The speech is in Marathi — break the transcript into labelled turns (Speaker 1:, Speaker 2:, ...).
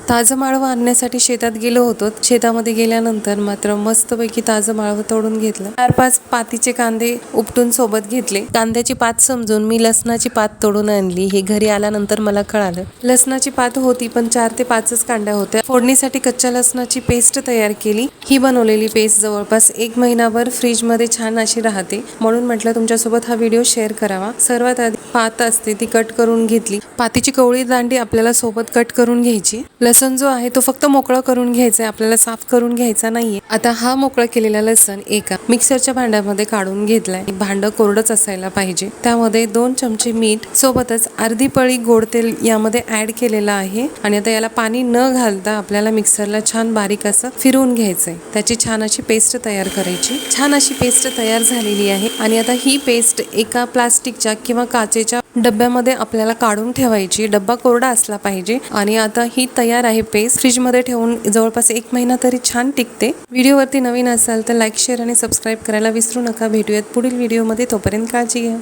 Speaker 1: ताजं माळवं आणण्यासाठी शेतात गेलो होतो। शेतामध्ये गेल्यानंतर मात्र मस्तपैकी ताजं माळवं तोडून घेतलं। 4-5 पातीचे कांदे उपटून सोबत घेतले। कांद्याची पात समजून मी लसणाची पात तोडून आणली। हे घरी आल्यानंतर मला कळालं लसणाची पात होती पण 4 ते 5च कांड्या होत्या। फोडणीसाठी कच्च्या लसणाची पेस्ट तयार केली। ही बनवलेली पेस्ट जवळपास 1 महिनाभर फ्रीज मध्ये छान अशी राहते, म्हणून म्हटलं तुमच्यासोबत हा व्हिडिओ शेअर करावा। सर्वात आधी पात असते ती कट करून घेतली। पातीची कवळी दांडी आपल्याला सोबत कट करून घ्यायची। लसण जो आहे तो फक्त मोकळा करून घ्यायचा आहे, आपल्याला साफ करून घ्यायचा नाहीये। आता हा मोकळा केलेला लसण एका मिक्सरच्या भांड्यामध्ये काढून घेतलाय। भांडं कोरडंच असायला पाहिजे। त्यामध्ये 2 चमचे मीठ सोबतच अर्धी पळी गोड तेल यामध्ये ऍड केलेलं आहे आणि आता याला पाणी न घालता आपल्याला मिक्सरला छान बारीक असं फिरवून घ्यायचंय। त्याची छान अशी पेस्ट तयार करायची। छान अशी पेस्ट तयार झालेली आहे आणि आता ही पेस्ट एका प्लास्टिकच्या किंवा काचेच्या डब्यामध्ये आपल्याला काढून ठेवायची। डब्बा कोरडा असला पाहिजे आणि आता ही तयार आहे पेस्ट। फ्रीज मध्ये ठेवून जवळपास 1 महिना तरी छान टिकते। व्हिडिओवरती नवीन असाल तर लाईक, शेअर आणि सबस्क्राईब करायला विसरू नका। भेटूयात पुढील व्हिडिओमध्ये, तोपर्यंत काळजी घ्या।